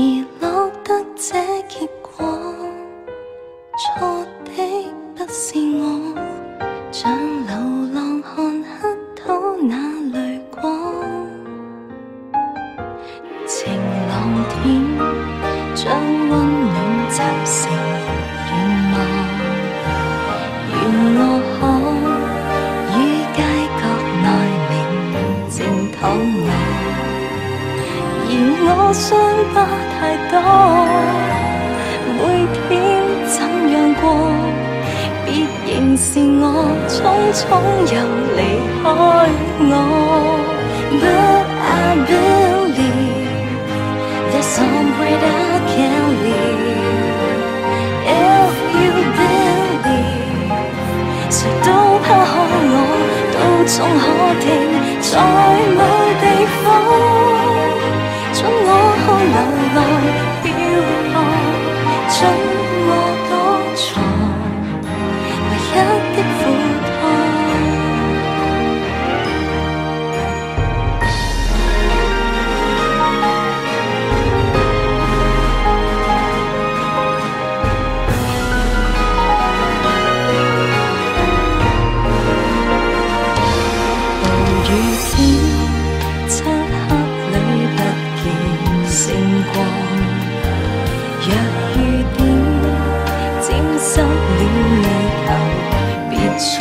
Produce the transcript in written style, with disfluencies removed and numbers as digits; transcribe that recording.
而落得這結果，錯的不是我，像流浪漢乞討那淚光。晴朗天將溫暖集成願望，願我可於街角內寧靜躺臥，而我傷疤太多，每天怎樣過，別仍是我匆匆又離開我。But I believe there's somewhere I can live. If you believe， 誰都拋開我，都總可停在某地方，准我看流浪飄泊，准我躲藏唯一的苦痛。暴雨天，漆黑裏不見星光，若雨點沾濕了眉頭，別蒼